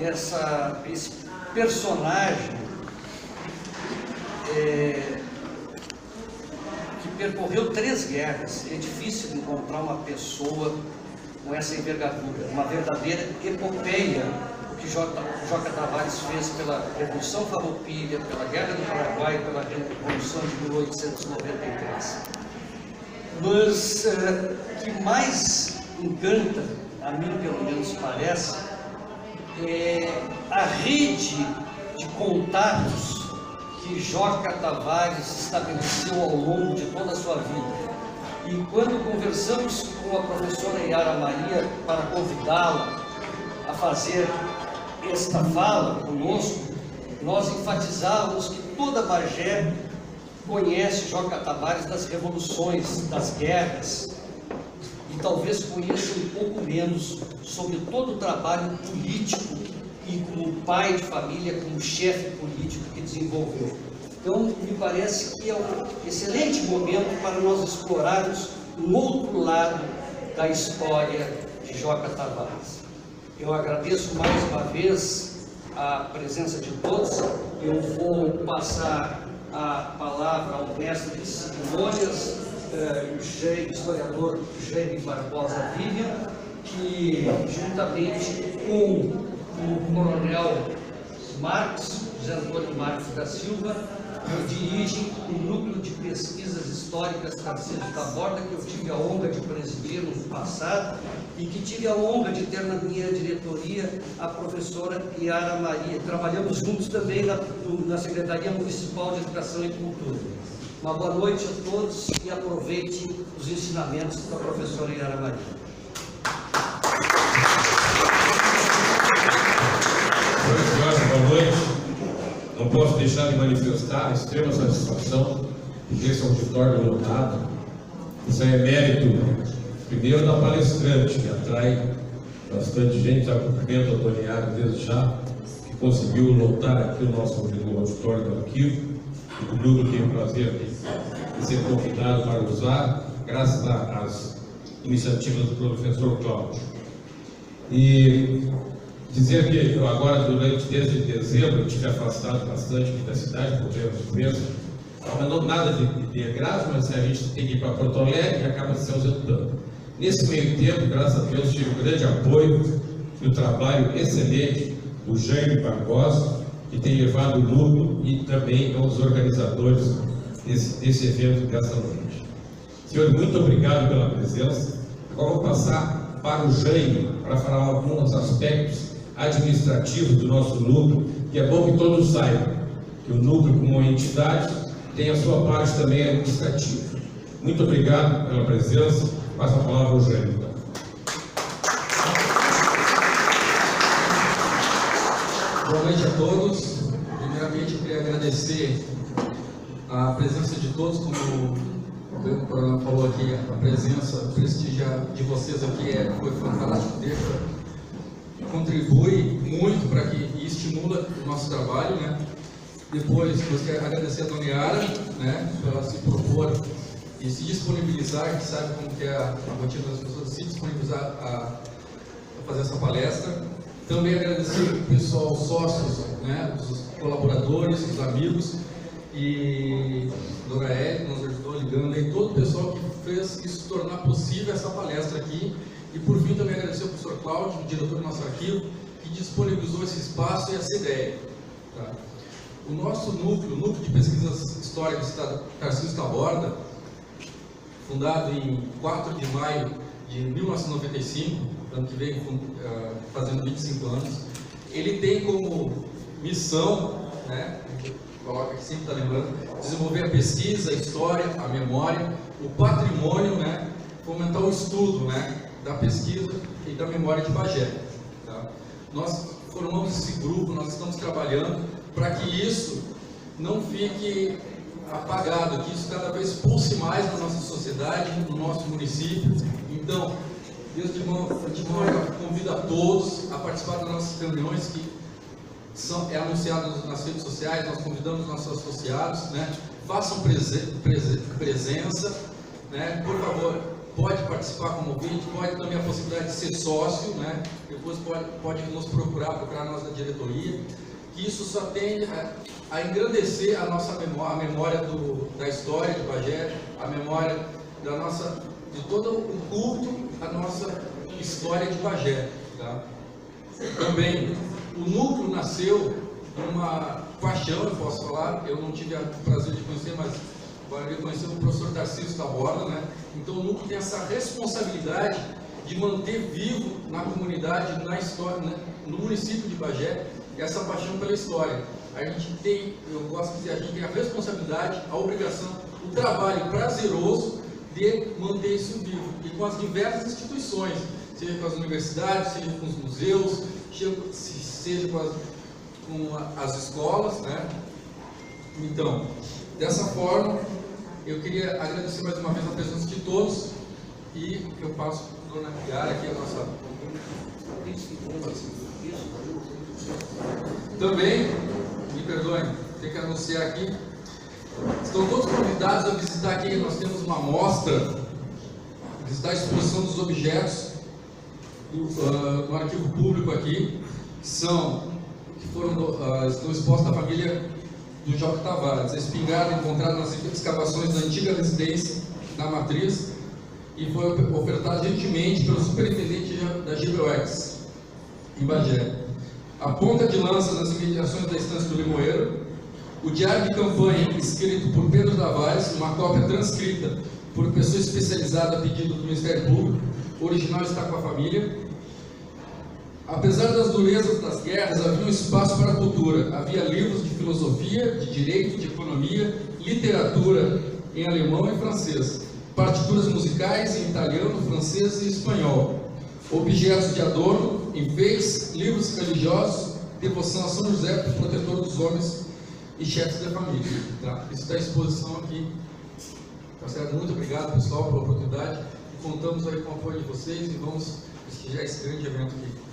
esse personagem que percorreu 3 guerras. É difícil encontrar uma pessoa com essa envergadura, uma verdadeira epopeia, o que Joca Tavares fez pela Revolução Farroupilha, pela Guerra do Paraguai, pela Revolução de 1893. Mas o que mais encanta, a mim pelo menos parece, é a rede de contatos que Joca Tavares estabeleceu ao longo de toda a sua vida. E quando conversamos com a professora Yara Maria para convidá-la a fazer esta fala conosco, nós enfatizávamos que toda Bagé conhece Joca Tavares das revoluções, das guerras, e talvez conheça um pouco menos sobre todo o trabalho político e como pai de família, como chefe político que desenvolveu. Então, me parece que é um excelente momento para nós explorarmos um outro lado da história de Joca Tavares. Eu agradeço mais uma vez a presença de todos. Eu vou passar a palavra ao mestre de cerimônias, o historiador Jaime Barbosa Vivian, que juntamente com o coronel Marques, José Antônio Marques da Silva, dirige o Núcleo de Pesquisas Históricas Tarcísio Taborda, que eu tive a honra de presidir no passado e que tive a honra de ter na minha diretoria a professora Yara Maria. Trabalhamos juntos também na Secretaria Municipal de Educação e Cultura. Uma boa noite a todos e aproveite os ensinamentos da professora Yara Maria. Boa noite. Não posso deixar de manifestar a extrema satisfação de ter esse auditório lotado. Isso é mérito, primeiro, da palestrante, que atrai bastante gente. Já cumprimento a Dona Yara desde já, que conseguiu lotar aqui o nosso auditório do arquivo. E comigo tenho o prazer de ser convidado para usar, graças às iniciativas do professor Cláudio. E dizer que eu agora, desde dezembro, eu tive afastado bastante aqui da cidade, por ter as doenças. Não nada de grave, mas a gente tem que ir para Porto Alegre e acaba se ausentando. Nesse meio tempo, graças a Deus, tive um grande apoio e um trabalho excelente do Jaime Barbosa, que tem levado o núcleo e também aos organizadores desse evento dessa noite. Senhor, muito obrigado pela presença. Agora vou passar para o Jaime para falar alguns aspectos administrativos do nosso núcleo, que é bom que todos saibam que o núcleo, como uma entidade, tem a sua parte também administrativa. Muito obrigado pela presença. Passo a palavra ao Jaime. Boa noite a todos. Primeiramente, eu queria agradecer a presença de todos, como o coronel falou aqui, a presença, o prestígio de vocês aqui foi fantástico, contribui muito para que e estimula o nosso trabalho, né? Depois, gostaria de agradecer a Dona Yara, né, por ela se propor e se disponibilizar, a gente sabe como que é a rotina das pessoas, se disponibilizar a fazer essa palestra. Também agradecer o pessoal, os sócios, né, os colaboradores, os amigos e a Dona Eli, que nos ajudou ligando aí, todo o pessoal que fez isso tornar possível essa palestra aqui. E por fim também agradecer ao professor Cláudio, o diretor do nosso arquivo, que disponibilizou esse espaço e essa ideia. Tá? O nosso núcleo, o Núcleo de Pesquisas Históricas Tarcísio Taborda, fundado em 4 de maio de 1995, ano que vem fazendo 25 anos, ele tem como missão, né, coloca aqui, sempre está lembrando, desenvolver a pesquisa, a história, a memória, o patrimônio, né, fomentar o estudo, né, da pesquisa e da memória de Bagé. Tá? Nós formamos esse grupo, nós estamos trabalhando para que isso não fique apagado, que isso cada vez pulse mais na nossa sociedade, no nosso município. Então, Deus de mão, eu convido a todos a participar das nossas reuniões que é anunciado nas redes sociais. Nós convidamos nossos associados, né? Façam presença, né? Por favor, pode participar como ouvinte, pode também a possibilidade de ser sócio, né? Depois pode nos procurar nós da diretoria, que isso só tende a engrandecer a nossa memória, a memória da história de Bagé, a memória de todo o culto, a nossa história de Bagé. Tá? Também, o núcleo nasceu uma paixão, eu posso falar, eu não tive o prazer de conhecer, mas eu conheci o professor Tarcísio Taborda, né? Então o núcleo tem essa responsabilidade de manter vivo na comunidade, na história, né? No município de Bagé, essa paixão pela história. A gente tem, eu gosto de dizer, a gente tem a responsabilidade, a obrigação, o trabalho prazeroso de manter isso vivo, e com as diversas instituições, seja com as universidades, seja com os museus, seja com as escolas, né? Então, dessa forma, eu queria agradecer mais uma vez a presença de todos, e eu passo para a dona Chiara, que é a nossa... Também, me perdoem, tenho que anunciar aqui, estão todos convidados a visitar aqui, nós temos uma mostra, visitar a exposição dos objetos no arquivo público aqui, estão expostos à família do Joca Tavares, a espingarda encontrada nas escavações da antiga residência da Matriz, e foi ofertada gentilmente pelo superintendente da Gibeoex, em Bagé. A ponta de lança nas imediações da estância do Limoeiro, o diário de campanha escrito por Pedro Tavares, uma cópia transcrita por pessoa especializada a pedido do Ministério Público, o original está com a família. Apesar das durezas das guerras, havia um espaço para a cultura. Havia livros de filosofia, de direito, de economia, literatura em alemão e francês, partituras musicais em italiano, francês e espanhol, objetos de adorno, enfeites, livros religiosos, devoção a São José, protetor dos homens e chefes da família. Tá? Isso está à exposição aqui. Tá certo? Muito obrigado, pessoal, pela oportunidade. E contamos aí com o apoio de vocês e vamos prestigiar esse grande evento aqui.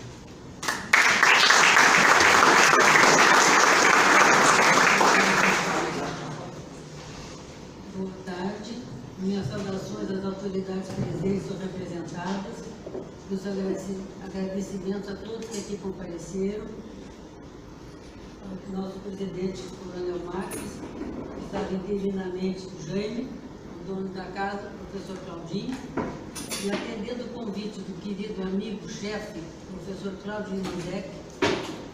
Boa tarde. Minhas saudações às autoridades presentes ou representadas. Meus agradecimentos a todos que aqui compareceram. Ao nosso presidente, Coronel Marques, que estava interinamente o Jaime, o dono da casa, o professor Claudinho, e atendendo o convite do querido amigo, chefe, professor Claudinho Mandec,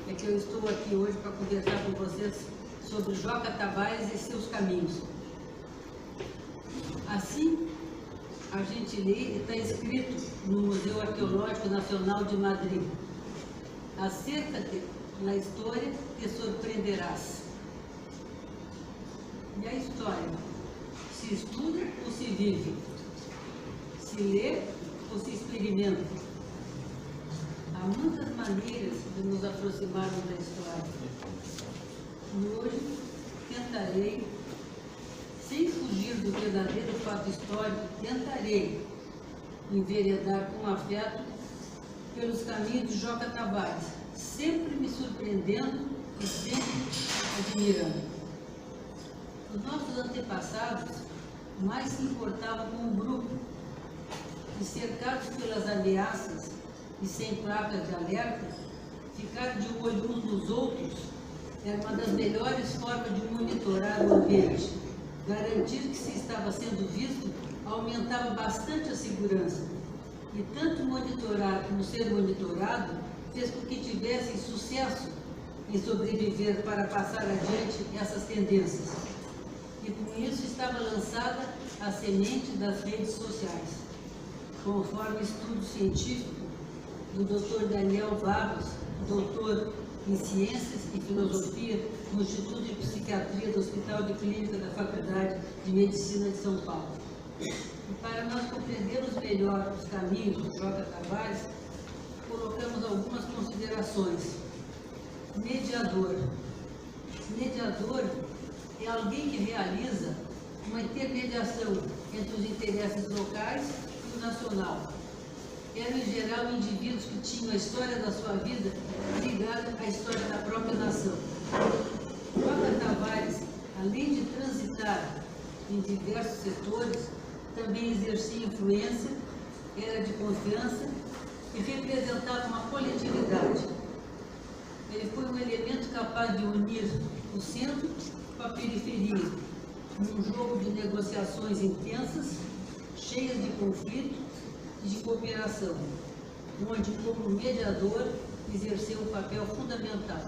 é que eu estou aqui hoje para conversar com vocês sobre Joca Tavares e seus caminhos. Assim, a gente lê, está escrito no Museu Arqueológico Nacional de Madrid: acércate na história, te surpreenderás. E a história se estuda ou se vive? Se lê ou se experimenta? Há muitas maneiras de nos aproximarmos da história. E hoje tentarei, sem fugir do verdadeiro fato histórico, tentarei enveredar com afeto pelos caminhos de Joca Tavares, sempre me surpreendendo e sempre admirando. Os nossos antepassados mais se importavam com o grupo, e cercados pelas ameaças e sem placas de alerta, ficar de olho uns nos outros era uma das melhores formas de monitorar o ambiente. Garantir que se estava sendo visto aumentava bastante a segurança. E tanto monitorar como ser monitorado fez com que tivessem sucesso em sobreviver para passar adiante essas tendências. E com isso estava lançada a semente das redes sociais. Conforme estudo científico do Dr. Daniel Barros, doutor em Ciências e Filosofia no Instituto de Psiquiatria do Hospital de Clínica da Faculdade de Medicina de São Paulo. E para nós compreendermos melhor os caminhos do Joca Tavares, colocamos algumas considerações. Mediador. Mediador é alguém que realiza uma intermediação entre os interesses locais e o nacional. Eram, em geral, indivíduos que tinham a história da sua vida ligada à história da própria nação. Joca Tavares, além de transitar em diversos setores, também exercia influência era de confiança e representava uma coletividade. Ele foi um elemento capaz de unir o centro com a periferia, num jogo de negociações intensas, cheias de conflito e de cooperação, onde, como mediador, exerceu um papel fundamental,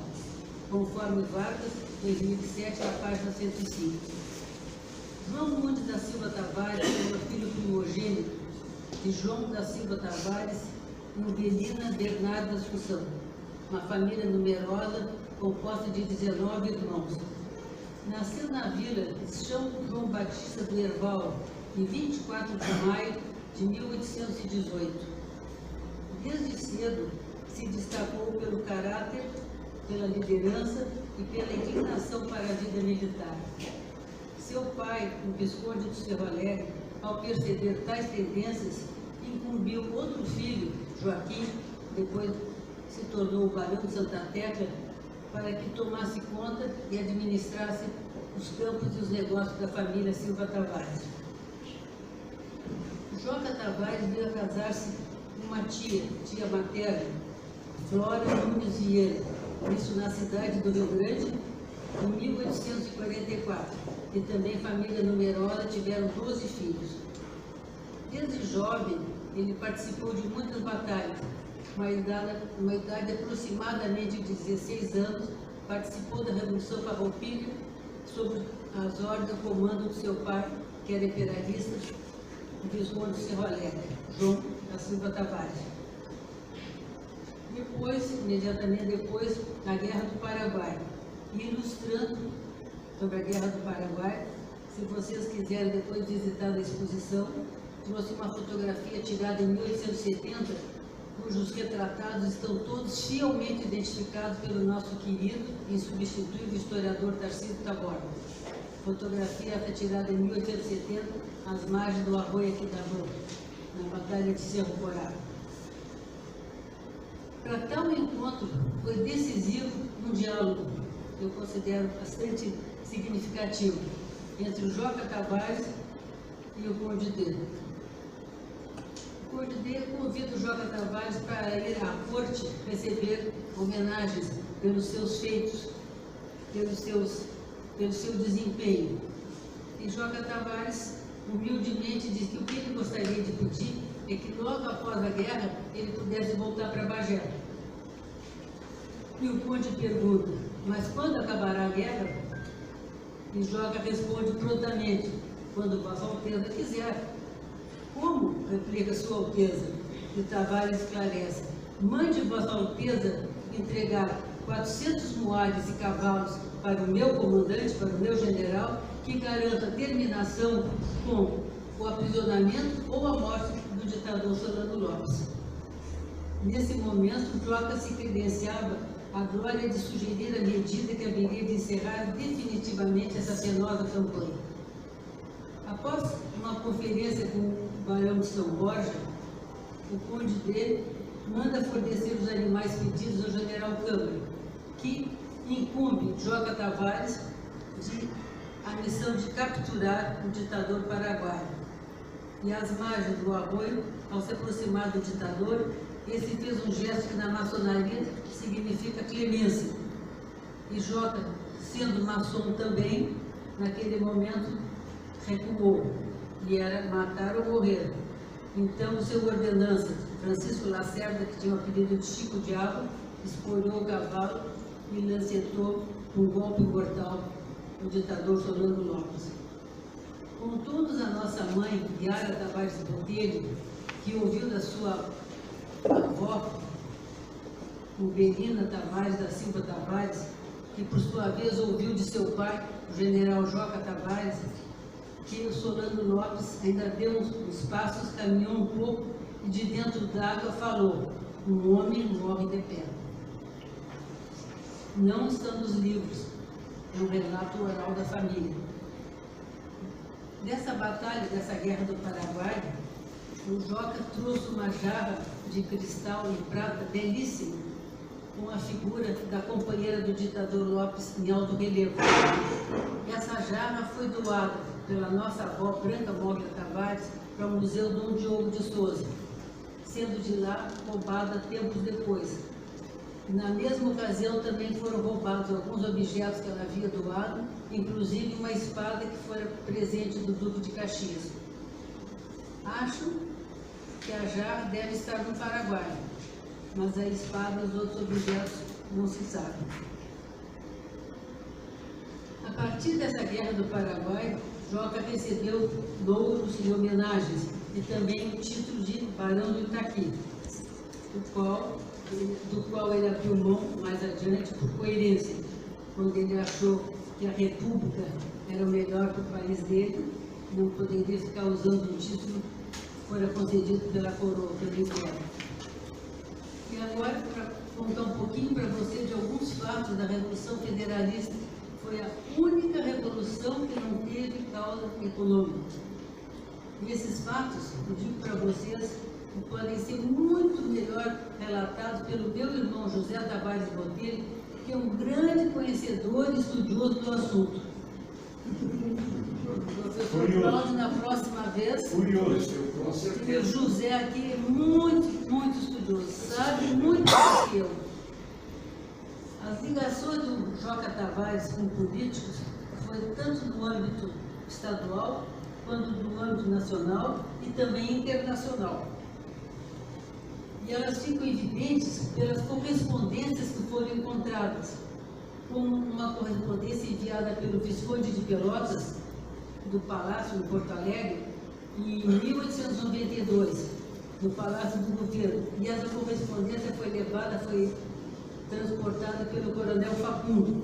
conforme Vargas, 2007, na página 105. João Nunes da Silva Tavares foi o filho primogênito de João da Silva Tavares e Urbelina Bernardo Assunção, uma família numerosa composta de 19 irmãos. Nasceu na vila de São João Batista do Herval, em 24 de maio de 1818. Desde cedo se destacou pelo caráter, pela liderança e pela inclinação para a vida militar. Seu pai, o Visconde do Cerro Alegre, ao perceber tais tendências, incumbiu outro filho, Joaquim, depois se tornou o Barão de Santa Tecla, para que tomasse conta e administrasse os campos e os negócios da família Silva Tavares. Joca Tavares veio a casar-se com uma tia materna, Flora Nunes Vieira, isso na cidade do Rio Grande, em 1844, e também família numerosa, tiveram 12 filhos. Desde jovem, ele participou de muitas batalhas. Uma idade aproximadamente de 16 anos, participou da Revolução Farroupilha sob as ordens do comando do seu pai, que era imperialista, o Visconde de Cerro Alegre, João da Silva Tavares. Depois, imediatamente depois, a Guerra do Paraguai. E ilustrando sobre a Guerra do Paraguai, se vocês quiserem depois visitar a exposição, trouxe uma fotografia tirada em 1870, cujos retratados estão todos fielmente identificados pelo nosso querido e insubstituível historiador Tarcísio Taborda. Fotografia retirada em 1870, às margens do arroio Aquidauã, na Batalha de Cerro Corá. Para tal encontro, foi decisivo um diálogo, que eu considero bastante significativo, entre o Joca Tavares e o Conde D. O Conde D convida o Joca Tavares para ir à corte receber homenagens pelos seus feitos, pelo seu desempenho. E Joca Tavares humildemente diz que o que ele gostaria de pedir é que logo após a guerra ele pudesse voltar para Bagé. E o Conde pergunta, mas quando acabará a guerra? E Joca responde prontamente, quando Vossa Alteza quiser. Como? Replica Sua Alteza. E Tavares esclarece, mande Vossa Alteza entregar 400 moares e cavalos para o meu comandante, para o meu general, que garanta a terminação com o aprisionamento ou a morte do ditador Solano Lopes. Nesse momento, Joca se credenciava a glória de sugerir a medida que haveria de encerrar definitivamente essa penosa campanha. Após uma conferência com o Barão de São Borja, o Conde D manda fornecer os animais pedidos ao general Câmara, que incumbe Joca Tavares a missão de capturar o ditador paraguaio. E às margens do arroio, ao se aproximar do ditador, esse fez um gesto que na maçonaria significa clemência. E Joca, sendo maçom também, naquele momento recuou, e era matar ou morrer. Então, o seu ordenança, Francisco Lacerda, que tinha o apelido de Chico Diabo, esporou o cavalo e lancetou um golpe mortal no ditador Solano Lopes. Contou-nos a nossa mãe, Yara Tavares Botelho, que ouviu da sua avó, Urbelina Tavares da Silva Tavares, que por sua vez ouviu de seu pai, o general Joca Tavares, que o Solano Lopes ainda deu uns passos, caminhou um pouco e de dentro d'água falou, um homem morre de pé. Não estão nos livros, é um relato oral da família. Dessa batalha, dessa guerra do Paraguai, o Joca trouxe uma jarra de cristal e prata belíssima, com a figura da companheira do ditador Lopes em alto relevo. Essa jarra foi doada pela nossa avó Branca Moglia Tavares para o Museu Dom Diogo de Souza, sendo de lá roubada tempos depois. Na mesma ocasião também foram roubados alguns objetos que ela havia doado, inclusive uma espada que fora presente do Duque de Caxias. Acho que a jarra deve estar no Paraguai, mas a espada e os outros objetos não se sabem. A partir dessa guerra do Paraguai, Joca recebeu louros e homenagens e também o título de Barão do Itaqui, do qual ele abriu mão mais adiante por coerência, quando ele achou que a República era o melhor para o país dele, não poderia ficar usando um título que fora concedido pela coroa, pelo Império. E agora, para contar um pouquinho para você de alguns fatos da Revolução Federalista, foi a única revolução que não teve causa econômica. E esses fatos, eu digo para vocês, podem ser muito melhor relatados pelo meu irmão José Tavares Botelho, que é um grande conhecedor e estudioso do assunto. O professor Cláudio, na próxima vez, curioso, com certeza. O José aqui é muito estudioso, sabe muito mais que eu. As ligações do Joca Tavares com políticos foi tanto no âmbito estadual, quanto no âmbito nacional e também internacional. E elas ficam evidentes pelas correspondências que foram encontradas, como uma correspondência enviada pelo Visconde de Pelotas, do Palácio em Porto Alegre, em 1892, no Palácio do Governo. E essa correspondência foi transportada pelo Coronel Facundo.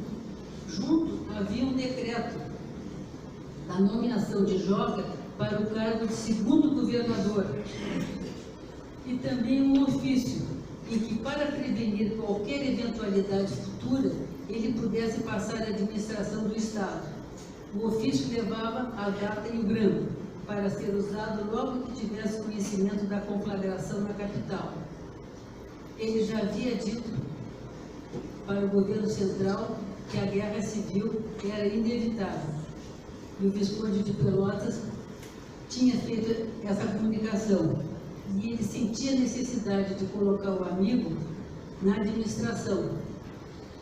Junto havia um decreto da nomeação de Joca para o cargo de segundo governador. E também um ofício em que, para prevenir qualquer eventualidade futura, ele pudesse passar a administração do Estado. O ofício levava a data e o grano, para ser usado logo que tivesse conhecimento da conflagração na capital. Ele já havia dito para o governo central que a guerra civil era inevitável. E o Visconde de Pelotas tinha feito essa comunicação. E ele sentia a necessidade de colocar o amigo na administração.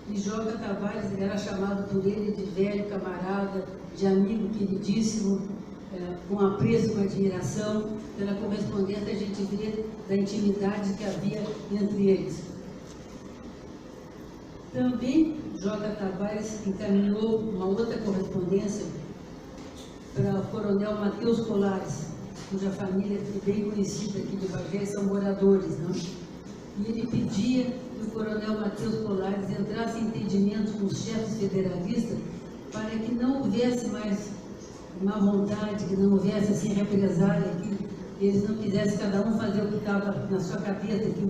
E Joca Tavares era chamado por ele de velho camarada, de amigo queridíssimo, com apreço, com admiração. Pela correspondência a gente vê da intimidade que havia entre eles. Também Joca Tavares encaminhou uma outra correspondência para o coronel Matheus Colares, cuja família é bem conhecida aqui de Bagé, são moradores, não? E ele pedia que o coronel Matheus Colares entrasse em entendimento com os chefes federalistas para que não houvesse mais má vontade, que não houvesse assim represália, que eles não quisessem cada um fazer o que estava na sua cabeça, que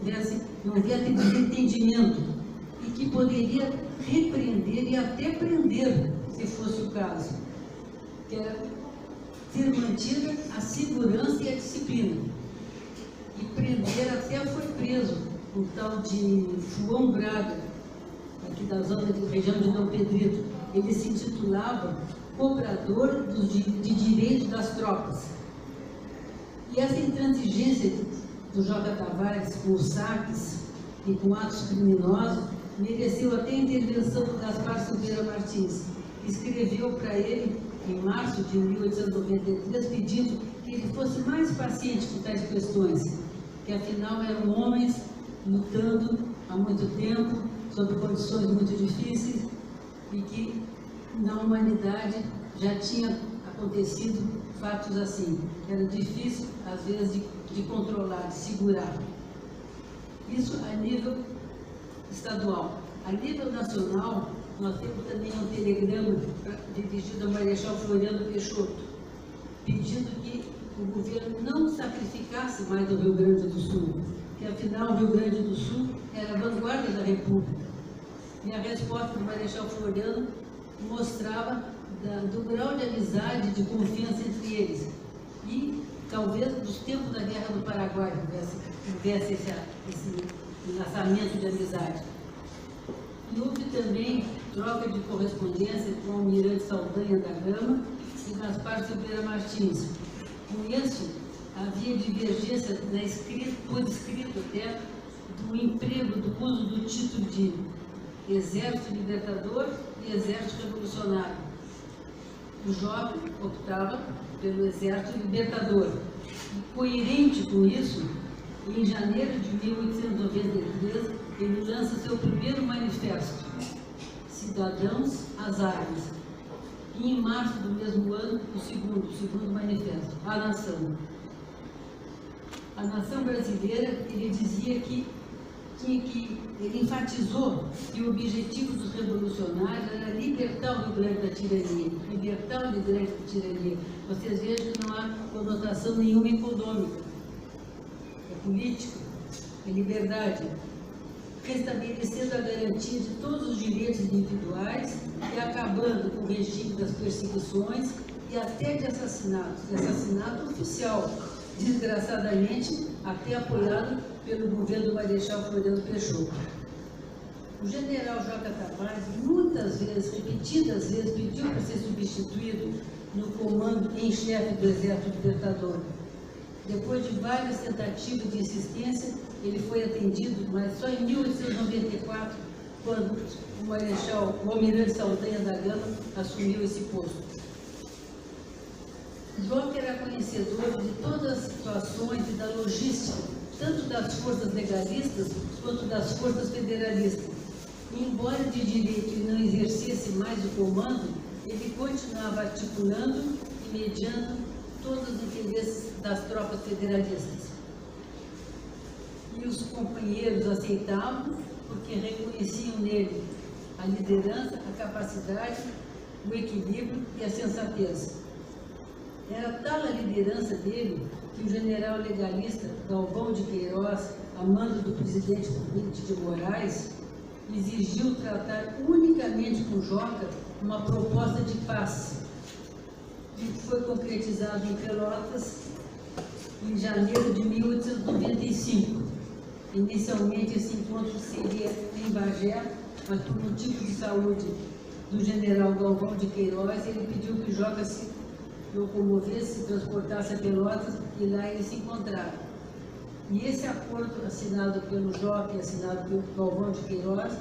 não houvesse desentendimento e que poderia repreender e até prender, se fosse o caso, que era ser mantida a segurança e a disciplina. E prender até foi preso um tal de João Braga, aqui da zona de região de Dom Pedrito. Ele se intitulava cobrador de direitos das tropas. E essa intransigência do Joca Tavares com os saques e com atos criminosos mereceu até a intervenção do Gaspar Silveira Martins, que escreveu para ele em março de 1893, pedindo que ele fosse mais paciente com tais questões, que afinal eram homens lutando há muito tempo, sob condições muito difíceis, e que na humanidade já tinha acontecido fatos assim. Era difícil, às vezes, de controlar, de segurar. Isso a nível estadual. A nível nacional, nós temos também um telegrama dirigido ao Marechal Floriano Peixoto, pedindo que o governo não sacrificasse mais o Rio Grande do Sul, que afinal o Rio Grande do Sul era a vanguarda da República. E a resposta do Marechal Floriano mostrava do grau de amizade, de confiança entre eles. E talvez dos tempos da Guerra do Paraguai houvesse esse enlaçamento de amizade. E houve também troca de correspondência com o almirante Saldanha da Gama e Gaspar Silveira Martins. Com isso, havia divergência por escrito até, do emprego, do uso do título de Exército Libertador e Exército Revolucionário. O jovem optava pelo Exército Libertador. E, coerente com isso, em janeiro de 1893, ele lança seu primeiro manifesto, Cidadãos às Armas. E em março do mesmo ano, o segundo manifesto, A Nação. A nação brasileira, ele dizia que ele enfatizou que o objetivo dos revolucionários era libertar o Rio Grande da tirania, libertar o Rio Grande da tirania. Vocês vejam que não há conotação nenhuma econômica, é política, é liberdade, restabelecendo a garantia de todos os direitos individuais e acabando com o regime das perseguições e até de assassinato oficial, desgraçadamente até apoiado pelo governo do Marechal Floriano Peixoto. O general Joca Tavares, muitas vezes, repetidas vezes, pediu para ser substituído no comando em chefe do Exército Libertador. Depois de várias tentativas de insistência, ele foi atendido, mas só em 1894, quando o almirante Saldanha da Gama assumiu esse posto. Joca era conhecedor de todas as situações e da logística, tanto das forças legalistas quanto das forças federalistas. E, embora de direito ele não exercesse mais o comando, ele continuava articulando e mediando todos os interesses das tropas federalistas. E os companheiros aceitavam porque reconheciam nele a liderança, a capacidade, o equilíbrio e a sensatez. Era tal a liderança dele que o general legalista Galvão de Queiroz, a mando do presidente Benito de Moraes, exigiu tratar unicamente com Joca uma proposta de paz, que foi concretizado em Pelotas em janeiro de 1895. Inicialmente esse encontro seria em Bagé, mas por motivo de saúde do general Galvão de Queiroz, ele pediu que Joca se locomovesse, se transportasse a Pelotas e lá eles se encontraram. E esse acordo assinado pelo Joca e assinado pelo Galvão de Queiroz,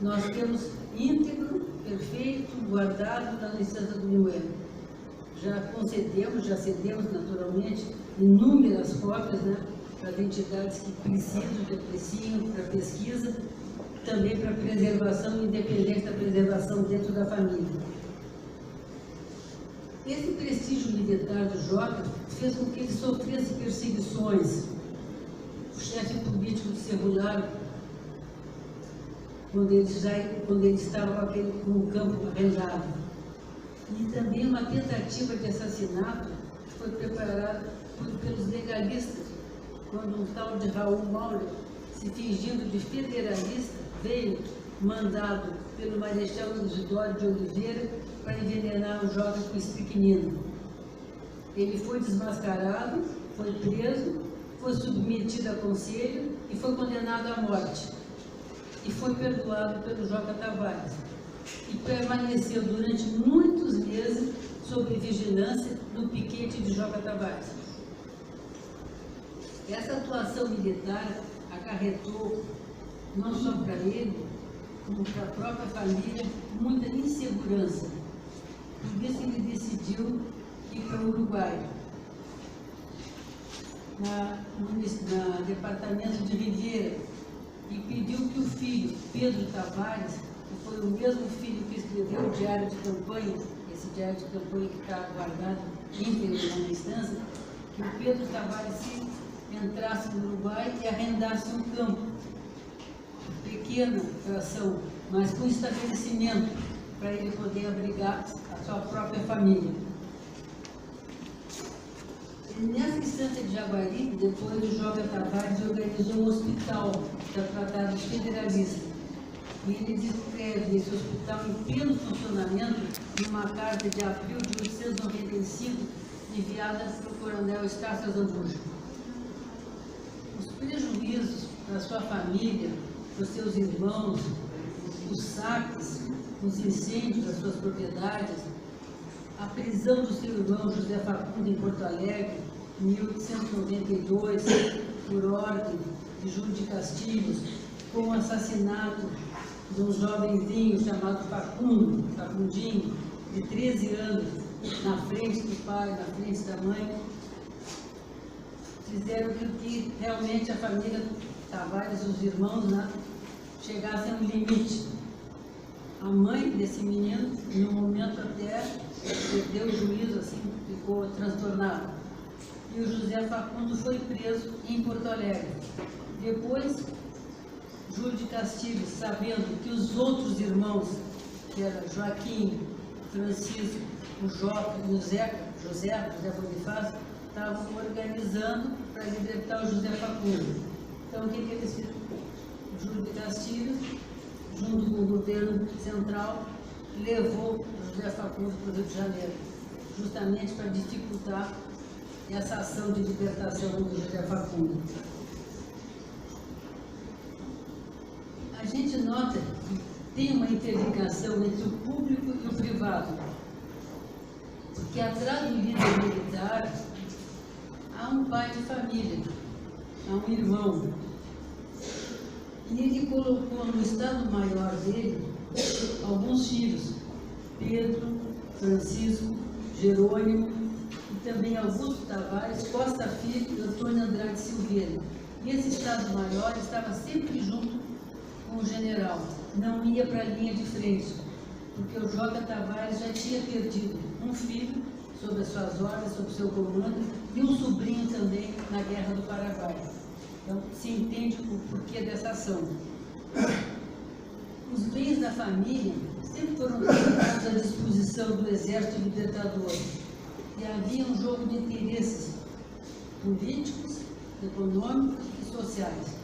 nós temos íntegro, perfeito, guardado na licença do Limoeiro. Já concedemos, já cedemos naturalmente inúmeras cópias, né, para as entidades que precisam, que apreciam, para pesquisa, também para preservação, independente da preservação dentro da família. Esse prestígio militar do Joca fez com que ele sofresse perseguições. O chefe político de Cerularo, quando ele estava com o campo arrendado. E também uma tentativa de assassinato foi preparada pelos legalistas, quando um tal de Raul Maurer, se fingindo de federalista, veio mandado pelo Marechal Isidoro de Oliveira para envenenar o Joca com estricnina. Ele foi desmascarado, foi preso, foi submetido a conselho e foi condenado à morte. E foi perdoado pelo Joca Tavares. E permaneceu durante muitos meses sob vigilância no piquete de Joca Tavares. Essa atuação militar acarretou, não só para ele, como para a própria família, muita insegurança. Por isso ele decidiu ir para o Uruguai, no departamento de Ribeira, e pediu que o filho, Pedro Tavares, que foi o mesmo filho que escreveu o diário de campanha, esse diário de campanha que está guardado íntegro na instância, que o Pedro Tavares entrasse no Uruguai e arrendasse um campo, pequena fração, mas com estabelecimento, para ele poder abrigar a sua própria família. E nessa instância de Jaguari, depois o Joca Tavares organizou um hospital para tratar dos federalistas. E ele descreve esse hospital em pleno funcionamento em uma carta de abril de 1895, enviada pelo coronel Estácio Azambuja. Os prejuízos para sua família, para os seus irmãos, os saques, os incêndios das suas propriedades, a prisão do seu irmão José Facundo em Porto Alegre, em 1892, por ordem de Júlio de Castilhos, com o assassinato de um jovenzinho chamado Facundinho, de 13 anos, na frente do pai, na frente da mãe, fizeram que realmente a família Tavares, os irmãos, né, chegassem a um limite. A mãe desse menino, no momento até, perdeu o juízo, assim, ficou transtornada. E o José Facundo foi preso em Porto Alegre. Depois, Júlio de Castilhos, sabendo que os outros irmãos, que eram Joaquim, Francisco, o Joca e o José Bonifácio, estavam organizando para libertar o José Facundo. Então, o que eles fizeram? Júlio de Castilhos, junto com o governo central, levou o José Facundo para o Rio de Janeiro, justamente para dificultar essa ação de libertação do José Facundo. A gente nota que tem uma interligação entre o público e o privado, porque atrás do líder militar há um pai de família, há um irmão. E ele colocou no Estado-Maior dele alguns filhos, Pedro, Francisco, Jerônimo e também Augusto Tavares, Costa Filho e Antônio Andrade Silveira. E esse Estado-Maior estava sempre junto com o general, não ia para a linha de frente, porque o Joca Tavares já tinha perdido um filho sob as suas ordens, sob o seu comando, e um sobrinho também na Guerra do Paraguai. Então, se entende o porquê dessa ação. Os bens da família sempre foram colocados à disposição do Exército Libertador. E havia um jogo de interesses políticos, econômicos e sociais.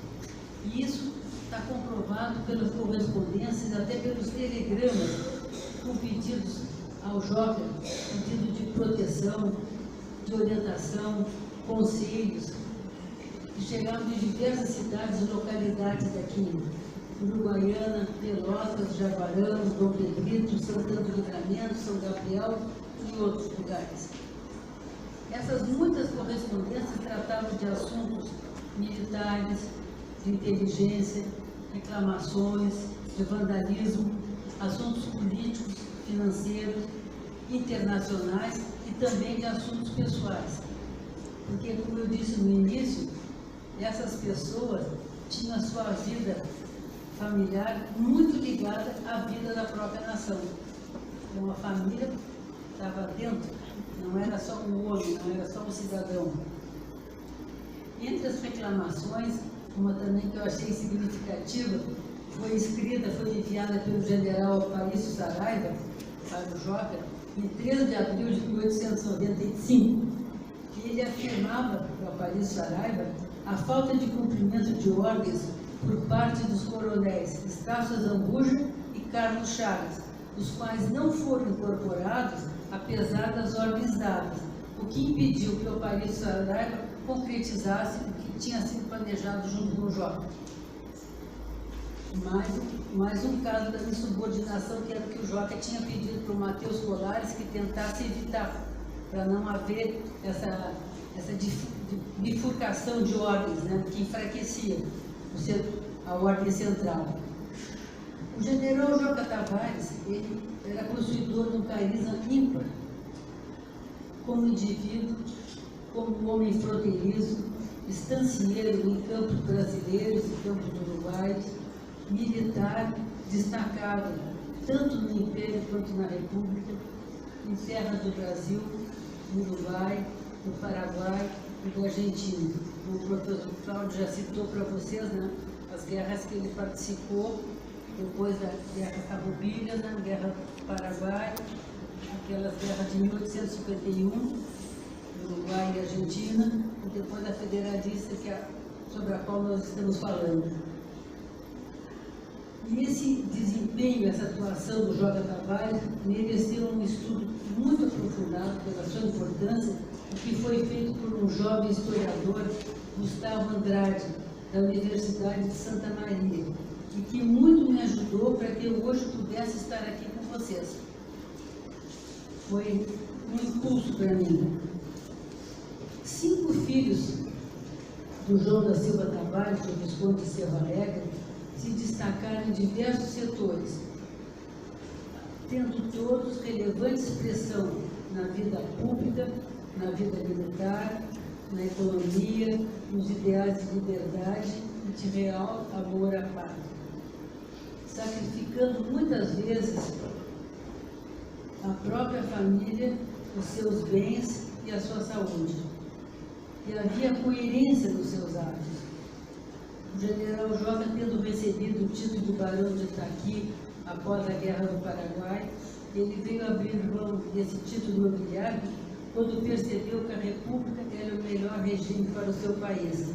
E isso está comprovado pelas correspondências, até pelos telegramas com pedidos ao Joca, pedido de proteção, de orientação, conselhos, que chegavam de diversas cidades e localidades daqui, Uruguaiana, Pelotas, Jaguarão, Dom Pedrito, Santana do Livramento, São Gabriel e outros lugares. Essas muitas correspondências tratavam de assuntos militares, de inteligência, reclamações, de vandalismo, assuntos políticos, financeiros, internacionais e também de assuntos pessoais. Porque, como eu disse no início, essas pessoas tinham a sua vida familiar muito ligada à vida da própria nação. Então, a família estava dentro, não era só um homem, não era só um cidadão. Entre as reclamações, uma também que eu achei significativa, foi escrita, foi enviada pelo general Aparicio Saraiva, para o Joca, em 13 de abril de 1895, que ele afirmava, para o Aparicio Saraiva, a falta de cumprimento de ordens por parte dos coronéis Estácio Zambuja e Carlos Chagas, os quais não foram incorporados apesar das ordens dadas, o que impediu que o Aparicio Saraiva concretizasse o que tinha sido planejado junto com o Joca. Mais um caso da insubordinação, que era o que o Joca tinha pedido para o Matheus Colares que tentasse evitar, para não haver essa bifurcação de ordens, né, que enfraquecia a ordem central. O general Joca Tavares, ele era possuidor de um carisma ímpar, como indivíduo, como homem fronteiriço, estancieiro em campos brasileiros e campos do Uruguai, militar destacado tanto no Império quanto na República, em terras do Brasil, do Uruguai, do Paraguai e da Argentina. O professor Cláudio já citou para vocês, né, as guerras que ele participou, depois da Guerra Farroupilha, na Guerra do Paraguai, aquelas guerras de 1851, Uruguai e Argentina, e depois da Federalista, sobre a qual nós estamos falando. E esse desempenho, essa atuação do Joca Tavares mereceu um estudo muito aprofundado pela sua importância, o que foi feito por um jovem historiador, Gustavo Andrade, da Universidade de Santa Maria, e que muito me ajudou para que eu hoje pudesse estar aqui com vocês. Foi um impulso para mim. 5 5 filhos do João da Silva Tavares, o Visconde de Cerro Alegre, se destacaram em diversos setores, tendo todos relevante expressão na vida pública, na vida militar, na economia, nos ideais de liberdade e de real amor à pátria, sacrificando muitas vezes a própria família, os seus bens e a sua saúde. E havia coerência nos seus atos. O general Joca, tendo recebido o título de Barão de Itaqui após a Guerra do Paraguai, ele veio abrir mão desse título nobiliário quando percebeu que a República era o melhor regime para o seu país.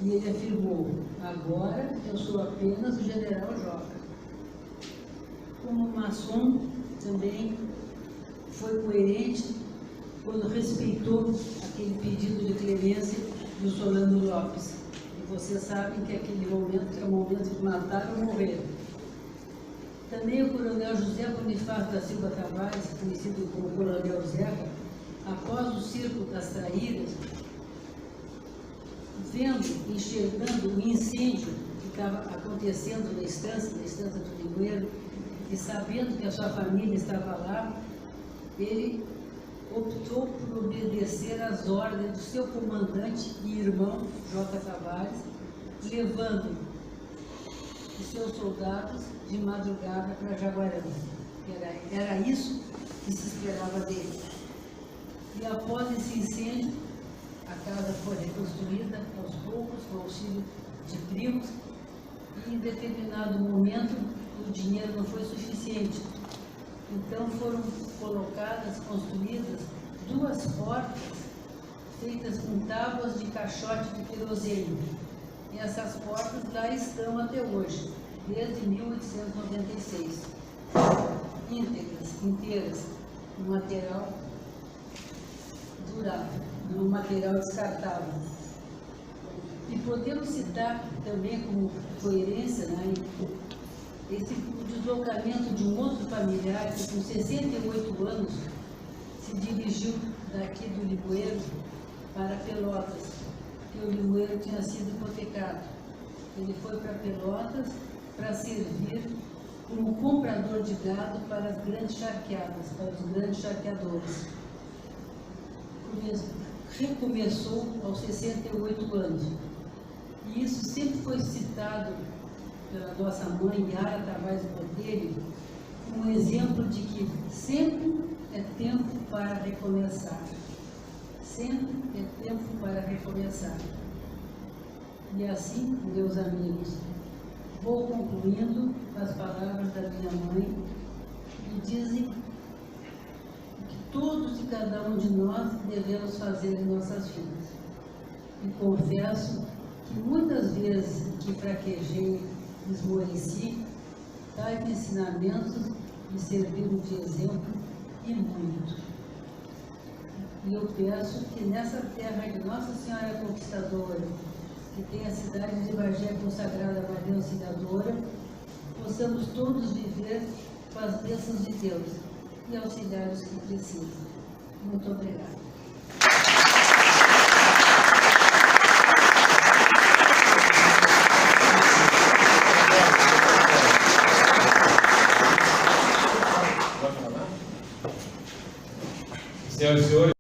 E ele afirmou: agora eu sou apenas o general Joca. Como maçom, também foi coerente quando respeitou aquele pedido de clemência do Solano Lopes. E vocês sabem que aquele momento é o momento de matar ou morrer. Também o coronel José Bonifácio da Silva Tavares, conhecido como Coronel Zeca, após o circo das traíras, vendo, enxergando o incêndio que estava acontecendo na estância do Limoeiro, e sabendo que a sua família estava lá, ele optou por obedecer às ordens do seu comandante e irmão, Joca Tavares, levando os seus soldados de madrugada para Jaguarão. Era isso que se esperava dele. E após esse incêndio, a casa foi reconstruída aos poucos, com auxílio de primos, e em determinado momento o dinheiro não foi suficiente. Então foram colocadas, construídas 2 portas feitas com tábuas de caixote de querosene. E essas portas lá estão até hoje, desde 1896. Inteiras, um material durável, não um material descartável. E podemos citar também como coerência, né, o deslocamento de um outro familiar que com 68 anos se dirigiu daqui do Limoeiro para Pelotas, porque o Limoeiro tinha sido hipotecado. Ele foi para Pelotas para servir como comprador de gado para as grandes charqueadas, para os grandes charqueadores. Recomeçou aos 68 anos. E isso sempre foi citado pela nossa mãe, Yara Tavares Botelho, como um exemplo de que sempre é tempo para recomeçar. Sempre é tempo para recomeçar. E assim, meus amigos, vou concluindo as palavras da minha mãe, que dizem que todos e cada um de nós devemos fazer em nossas vidas. E confesso que muitas vezes que fraquejei, esmoreci, tais ensinamentos me serviram de exemplo e muito. E eu peço que nessa terra de Nossa Senhora Conquistadora, que tem a cidade de Bagé consagrada a Maria Auxiliadora, possamos todos viver com as bênçãos de Deus e auxiliar os que precisam. Muito obrigada.